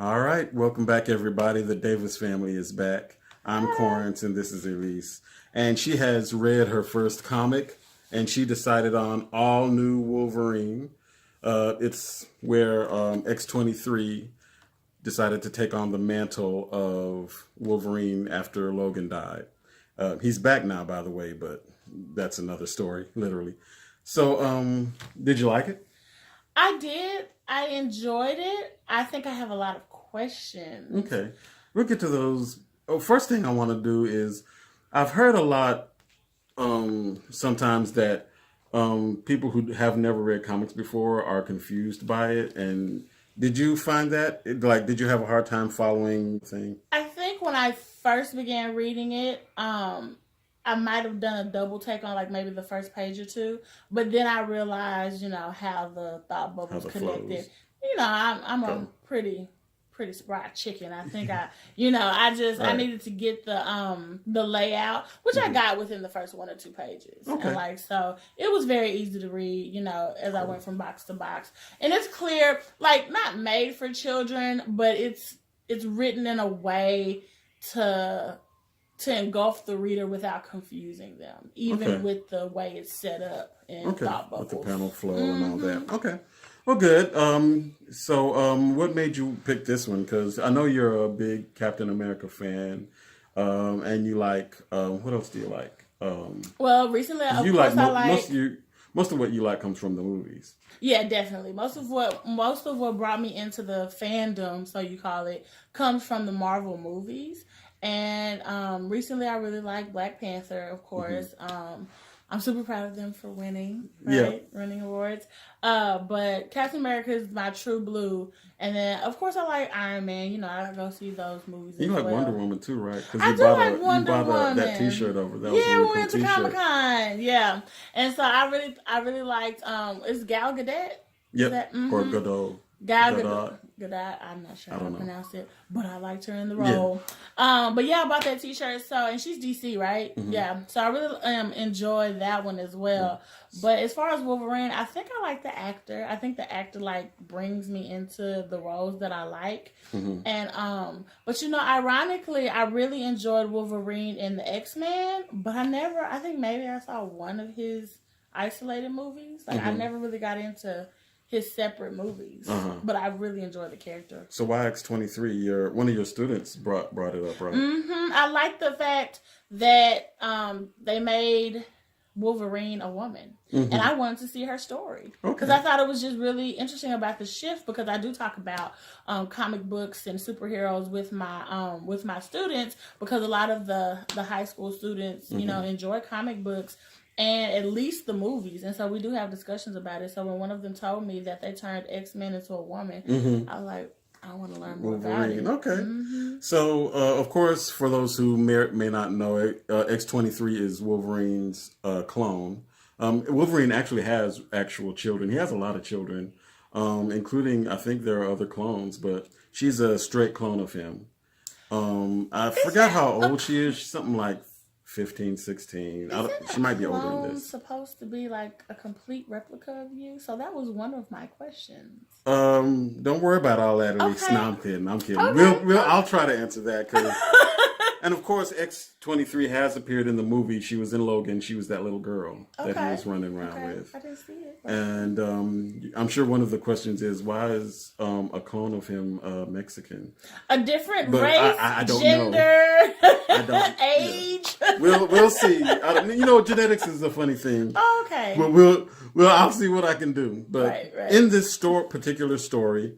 All right, welcome back, everybody. The Davis family is back. I'm Hi. Corance, and this is Elyze. And she has read her first comic, and she decided on All New Wolverine. It's where X-23 decided to take on the mantle of Wolverine after Logan died. He's back now, by the way, but that's another story, literally. So, did you like it? I did. I enjoyed it. I think I have a lot of questions. Okay, we'll get to those. Oh, first thing I want to do is I've heard a lot sometimes that people who have never read comics before are confused by it. And did you find that? Like, did you have a hard time following the thing? I think when I first began reading it, I might have done a double take on like maybe the first page or two, but then I realized, how the thought How bubbles the connected. flows? I'm Okay. a pretty spry chicken. I think I Right. needed to get the layout, which I Hmm. got within the first 1 or 2 pages. And Okay. like so it was very easy to read, as I Cool. went from box to box. And it's clear, like not made for children, but it's written in a way to engulf the reader without confusing them, even Okay. with the way it's set up in Okay. thought With the bubbles. panel flow and all Hmm. that. Okay. Well, good. What made you pick this one? Because I know you're a big Captain America fan, and you like. What else do you like? Well, recently, 'Cause of you like course, I like. most of what you like comes from the movies. Yeah, definitely. Most of what brought me into the fandom, so you call it, comes from the Marvel movies. And recently, I really like Black Panther. Of Hmm. course, I'm super proud of them for winning, Yeah. right? Winning awards. But Captain America is my true blue. And then, of course, I like Iron Man. I go see those movies You as like Wonder well. Woman too, right? Because I do like you Wonder bought that Woman. T-shirt over. That was a Yeah, really we cool went to Comic T-shirt. Con. Yeah, and so I really liked. Is Gal Gadot? Is Yep. that Or mm-hmm? Godot. Gal Gadot. Godot. Gadot. I'm not sure I how to don't know. pronounce it, but I liked her in the Yeah. role. But yeah, I bought that T-shirt. So, and she's DC, right? Hmm. Yeah. So I really enjoyed that one as Yeah. well. But as far as Wolverine, I think I like the actor. I think the actor like brings me into the roles that I like. Hmm. And but ironically, I really enjoyed Wolverine in the X-Men, but I think maybe I saw one of his isolated movies. Like I Hmm. never really got into his separate movies, Uh-huh. but I really enjoyed the character. So YX23, one of your students brought it up, right? I like the fact that they made Wolverine a woman, and Hmm. I wanted to see her story because Okay. I thought it was just really interesting about the shift. Because I do talk about comic books and superheroes with my students, because a lot of the high school students Hmm. enjoy comic books and at least the movies, and so we do have discussions about it. So when one of them told me that they turned X-Men into a woman, Hmm. I was like, I want to learn more about Wolverine. it. Okay. So, of course, for those who may not know it, X-23 is Wolverine's clone. Wolverine actually has actual children. He has a lot of children, including, I think there are other clones, but she's a straight clone of him. I Is forgot that how a old she is. She's something like 15, 16. Isn't She a might be older than clone this. supposed to be like a complete replica of you? So that was one of my questions. Don't worry about all that, Elise. No, Okay. I'm kidding. I'm kidding. Okay. I'll try to answer that because. And of course, X-23 has appeared in the movie. She was in Logan. She was that little girl that he Okay. was running around Okay. with. I didn't see it. And I'm sure one of the questions is, why is a clone of him Mexican? A different But race, I don't know. gender, I don't. Yeah. age. We'll see. Genetics is a funny thing. Oh, okay. I'll see what I can do. But Right. in this particular story,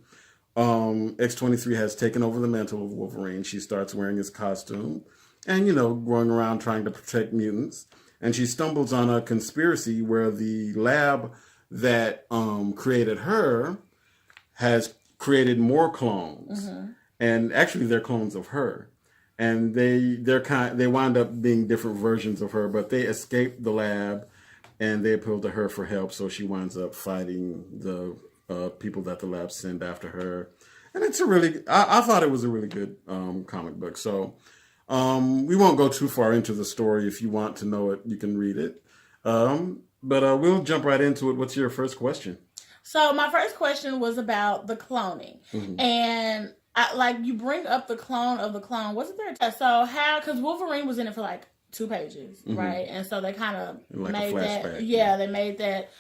X-23 has taken over the mantle of Wolverine. She starts wearing his costume and, going around trying to protect mutants. And she stumbles on a conspiracy where the lab that created her has created more clones. And actually, they're clones of her. And they wind up being different versions of her, but they escape the lab and they appeal to her for help. So she winds up fighting the people that the lab send after her. And I thought it was a really good comic book. So we won't go too far into the story. If you want to know it, you can read it. But we'll jump right into it. What's your first question? So my first question was about the cloning, Hmm. and like you bring up the clone of the clone. Wasn't there? So how? Because Wolverine was in it for like 2 pages, right? And so they kind of Like made a that. flashback. Yeah, they made that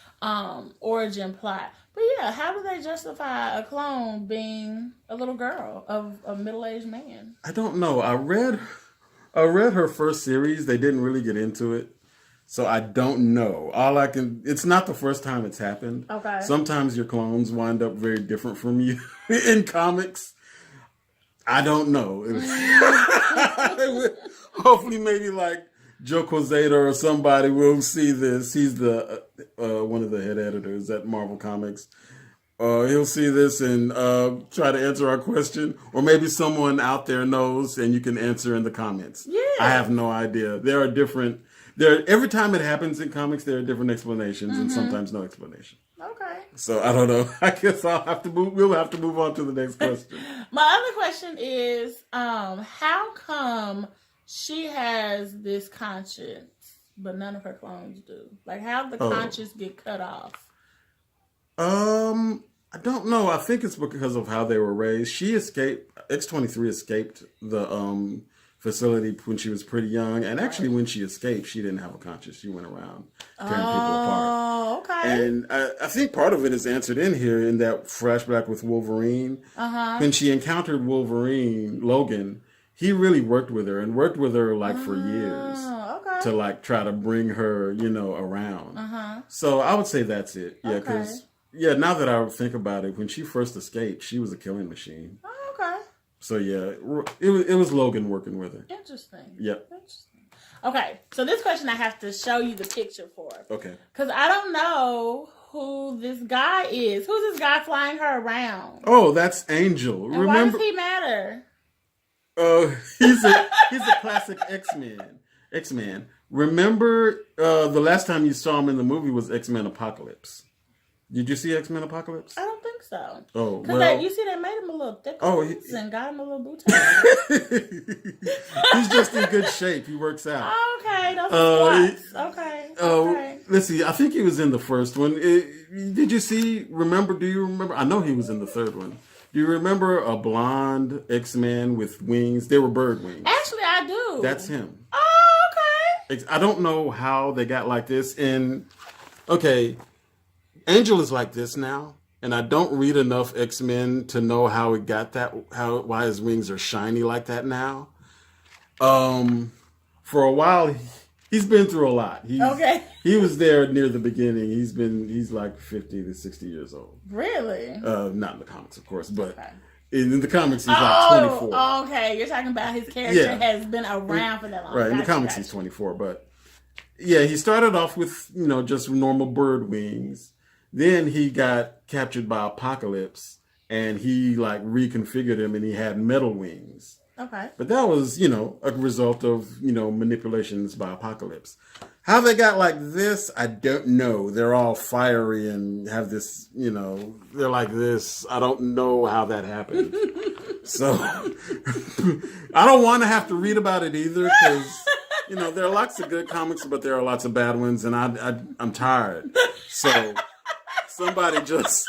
origin plot. But yeah, how do they justify a clone being a little girl of a middle-aged man? I don't know. I read her first series. They didn't really get into it. So I don't know. It's not the first time it's happened. Okay. Sometimes your clones wind up very different from you in comics. I don't know. Hopefully maybe like Joe Quesada or somebody will see this. He's the one of the head editors at Marvel Comics. He'll see this and try to answer our question. Or maybe someone out there knows and you can answer in the comments. Yeah. I have no idea. Every time it happens in comics, there are different explanations and sometimes no explanation. Okay. So I don't know. I guess we'll have to move on to the next question. My other question is, how come she has this conscience, but none of her clones do? Like, how did the conscience get cut off? I don't know. I think it's because of how they were raised. She escaped. X-23 escaped the facility when she was pretty young, and actually, when she escaped, she didn't have a conscience. She went around tearing people apart. Oh, okay. And I think part of it is answered in here in that flashback with Wolverine. When she encountered Wolverine, Logan, he really worked with her like for years to like try to bring her, around. So I would say that's it. Yeah, because now that I think about it, when she first escaped, she was a killing machine. Oh, okay. So yeah, it was Logan working with her. Interesting. Yep. Interesting. Okay, so this question I have to show you the picture for. Okay. Because I don't know who this guy is. Who's this guy flying her around? Oh, that's Angel. And why does he matter? He's a classic X-Man. Remember the last time you saw him in the movie was X-Men Apocalypse. Did you see X-Men Apocalypse? I don't think so. Oh, because you see they made him a little thicker and got him a little booty. He's just in good shape. He works out. Okay, those squats. Okay. Let's see. I think he was in the first one. Did you see? Do you remember? I know he was in the third one. Do you remember a blonde X-Man with wings? They were bird wings. Actually, I do. That's him. Oh, okay. I don't know how they got like this. Angel is like this now, and I don't read enough X-Men to know how it got why his wings are shiny like that now. For a while, he's been through a lot. He was there near the beginning. He's like 50 to 60 years old. Really? Not in the comics, of course, but in the comics, he's like 24. Oh, okay. You're talking about his character has been around for that long. Right, in the comics, he's 24, but yeah, he started off with, just normal bird wings. Then he got captured by Apocalypse, and he like reconfigured him, and he had metal wings. Okay. But that was, a result of, manipulations by Apocalypse. How they got like this, I don't know. They're all fiery and have this, they're like this. I don't know how that happened. So I don't want to have to read about it either, because, there are lots of good comics, but there are lots of bad ones, and I'm tired. So somebody just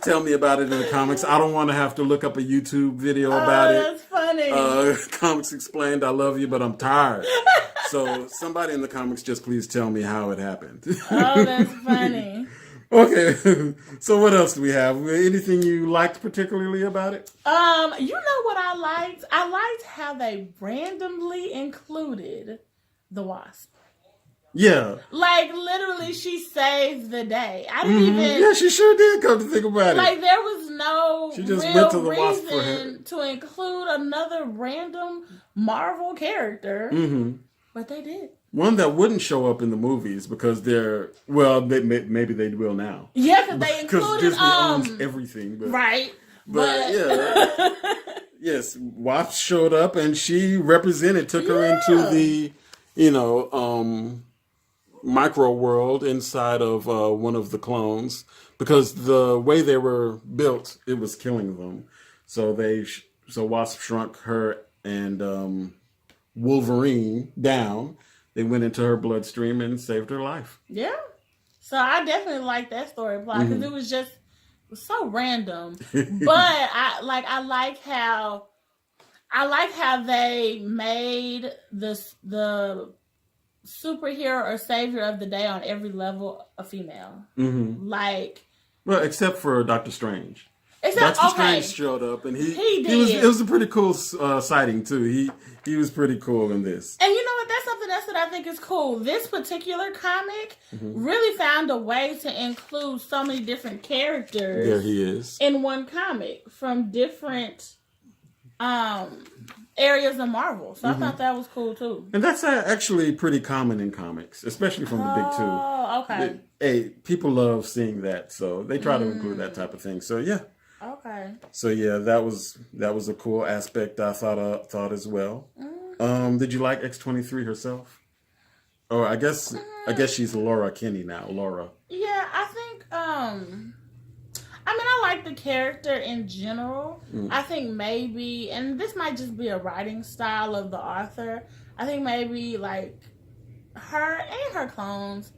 tell me about it in the comics. I don't want to have to look up a YouTube video about it. That's funny. Comics Explained, I love you, but I'm tired. So somebody in the comics, just please tell me how it happened. Oh, that's funny. Okay, so what else do we have? Anything you liked particularly about it? You know what I liked? I liked how they randomly included the Wasp. Yeah. Like, literally, she saved the day. I didn't even... Yeah, she sure did, come to think about it. Like, there was no she just real went to the Wasp for reason to include another random Marvel character. Mm-hmm. But they did. One that wouldn't show up in the movies because maybe they will now. Yeah, because they included... Because Disney owns everything. Right. But yeah. Yes, Wasp showed up and she took her into the, micro world inside of one of the clones, because the way they were built, it was killing them. So Wasp shrunk her and Wolverine down. They went into her bloodstream and saved her life. Yeah. So I definitely liked that story plot because it was just so random. But I like how they made the superhero or savior of the day on every level a female. Mm-hmm. Like, well, except for Doctor Strange. Except, Doctor okay. Strange showed up, and He it did. was a pretty cool sighting too. He was pretty cool in this. And you know what? That's something else that I think is cool. This particular comic really found a way to include so many different characters. There he is in one comic from different areas of Marvel. So I thought that was cool too. And that's actually pretty common in comics, especially from the big two. Oh, okay. Hey, people love seeing that, so they try to include that type of thing. So yeah. Okay. So yeah, that was a cool aspect I thought as well. Did you like X-23 herself? Or I guess she's Laura Kinney now. Laura. Yeah, I think I like the character in general. I think maybe, and this might just be a writing style of the author, I think maybe like her and her clones,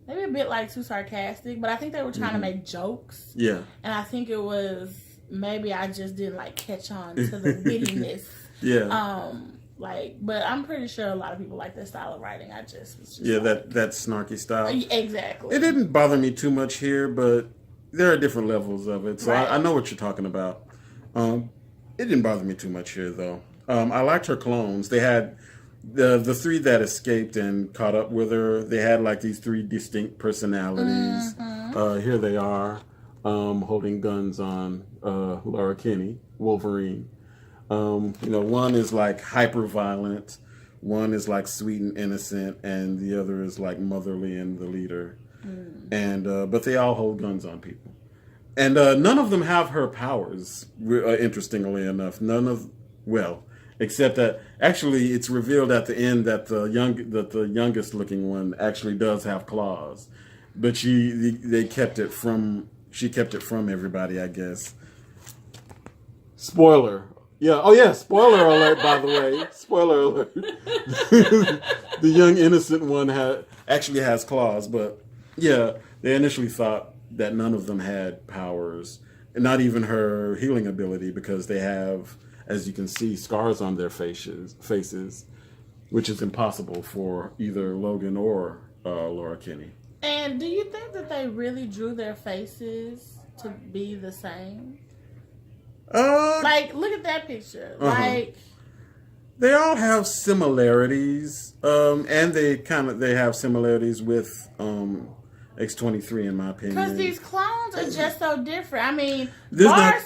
maybe a bit like too sarcastic, but I think they were trying to make jokes. Yeah. And I think it was, maybe I just didn't like catch on to the wittiness. Yeah. But I'm pretty sure a lot of people like that style of writing. I just was just that snarky style. Exactly. It didn't bother me too much here, but there are different levels of it, so Right. I know what you're talking about. It didn't bother me too much here, though. I liked her clones. They had the three that escaped and caught up with her. They had like these three distinct personalities. Here they are, holding guns on Laura Kinney, Wolverine. One is like hyper violent, one is like sweet and innocent, and the other is like motherly and the leader. And but they all hold guns on people, and none of them have her powers. Interestingly enough, except that actually it's revealed at the end that the youngest looking one actually does have claws, but she kept it from everybody, I guess. Spoiler. Yeah. Oh, yeah. Spoiler alert, by the way. Spoiler alert. The young innocent one actually has claws, but yeah, they initially thought that none of them had powers, and not even her healing ability, because they have, as you can see, scars on their faces, which is impossible for either Logan or Laura Kinney. And do you think that they really drew their faces to be the same? Look at that picture. They all have similarities, and they have similarities with X-23, in my opinion. Because these clones are just so different. I mean,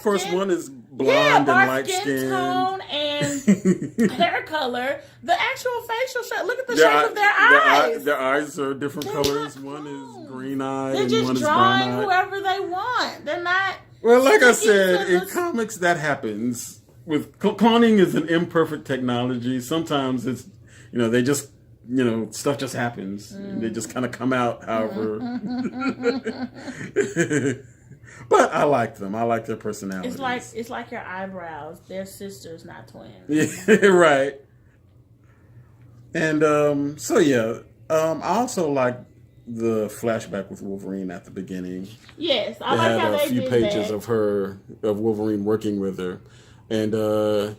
first one is blonde and light skin tone and hair color. The actual facial shape. Look at the shape of their eyes. Their eyes are different colors. One is green eyed, and They're one just is brown drawing eyed. whoever they want. They're not. Well, like I said, sticking to in comics that happens. With cloning is an imperfect technology. Sometimes it's, they just, stuff just happens. They just kind of come out however. But I like them. I like their personalities. It's like your eyebrows. They're sisters, not twins. Yeah, right. And I also like the flashback with Wolverine at the beginning. Yes, I like how they did a few pages of Wolverine working with her. And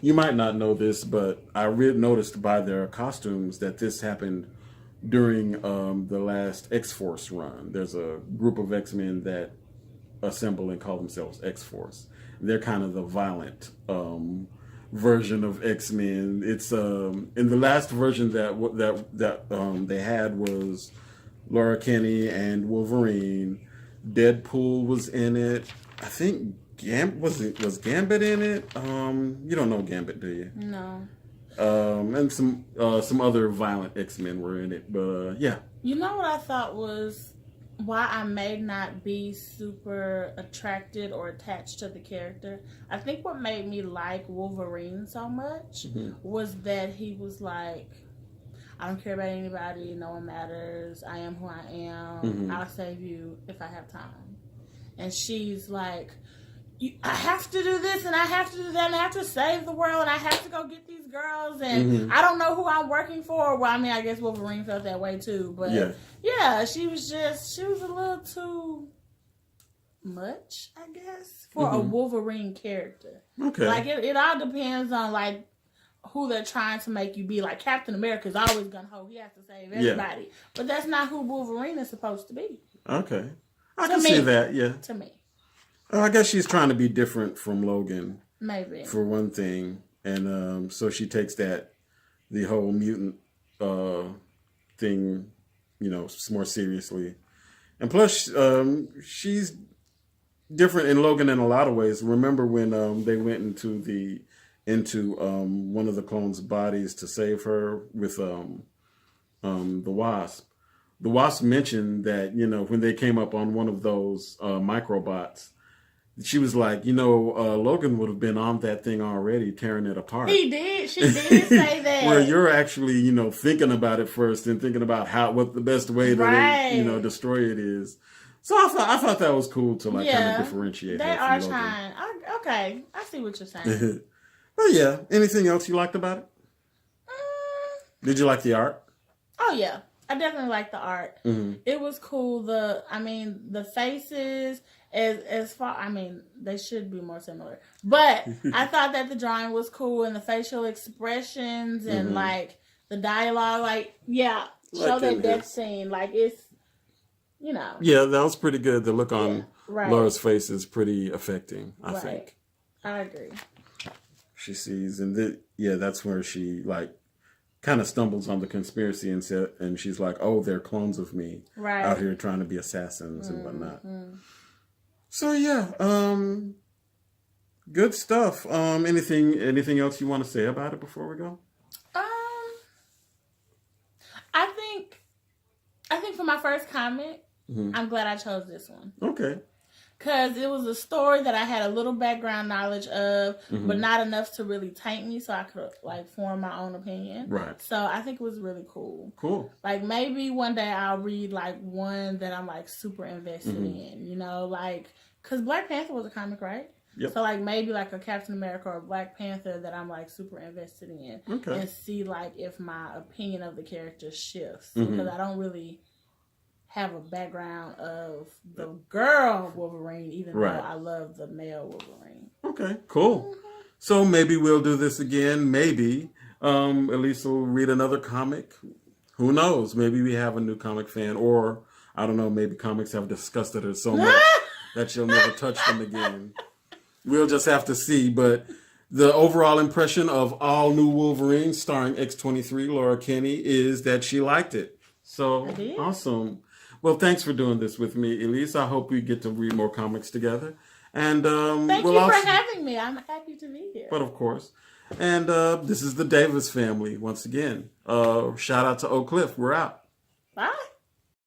you might not know this, but I noticed by their costumes that this happened during the last X-Force run. There's a group of X-Men that assemble and call themselves X-Force. They're kind of the violent version of X-Men. It's in the last version that they had was Laura Kinney and Wolverine. Deadpool was in it. I think was Gambit in it? You don't know Gambit, do you? No. And some other violent X-Men were in it, but yeah. You know what I thought was why I may not be super attracted or attached to the character? I think what made me like Wolverine so much was that he was like, I don't care about anybody, no one matters, I am who I am, I'll save you if I have time. And she's like, I have to do this and I have to do that and I have to save the world and I have to go get these girls and I don't know who I'm working for. Well, I mean, I guess Wolverine felt that way too, but yeah, she was a little too much, I guess, for a Wolverine character. Okay. Like, it all depends on, like, who they're trying to make you be. Like, Captain America's always gung-ho. He has to save everybody. Yeah. But that's not who Wolverine is supposed to be. Okay. I can see that, yeah. To me. I guess she's trying to be different from Logan. Maybe. For one thing. And so she takes the whole mutant thing, more seriously. And plus, she's different in Logan in a lot of ways. Remember when they went into one of the clones' bodies to save her with the Wasp? The Wasp mentioned that, when they came up on one of those microbots, she was like, Logan would have been on that thing already, tearing it apart. He did. She did say that. Where you're actually, thinking about it first and thinking about what the best way to, destroy it is. So I thought that was cool to kind of differentiate. They are trying. Okay, I see what you're saying. But yeah, anything else you liked about it? Did you like the art? Oh yeah, I definitely liked the art. Mm-hmm. It was cool. The faces, they should be more similar. But I thought that the drawing was cool and the facial expressions and like the dialogue, show that death scene. Like it's, Yeah, that was pretty good. The look on Laura's face is pretty affecting, I think. I agree. She sees, and that's where she kind of stumbles on the conspiracy and she's like, oh, they're clones of me out here trying to be assassins and whatnot. So yeah, good stuff. Anything else you want to say about it before we go? I think for my first comment, I'm glad I chose this one. Okay. Because it was a story that I had a little background knowledge of, but not enough to really taint me so I could form my own opinion. Right. So I think it was really cool. Cool. Maybe one day I'll read one that I'm super invested in, because Black Panther was a comic, right? Yep. So maybe a Captain America or a Black Panther that I'm super invested in. Okay. And see if my opinion of the character shifts. Because I don't really have a background of the girl Wolverine, even though I love the male Wolverine. Okay, cool. So maybe we'll do this again. Maybe Elyze will read another comic. Who knows? Maybe we have a new comic fan, or I don't know. Maybe comics have disgusted her so much that she'll never touch them again. We'll just have to see. But the overall impression of All New Wolverine, starring X-23 Laura Kinney, is that she liked it. So awesome. Well, thanks for doing this with me, Elyze. I hope we get to read more comics together. And thank you for having me. I'm happy to be here. But of course. And this is the Davis family once again. Shout out to Oak Cliff. We're out. Bye.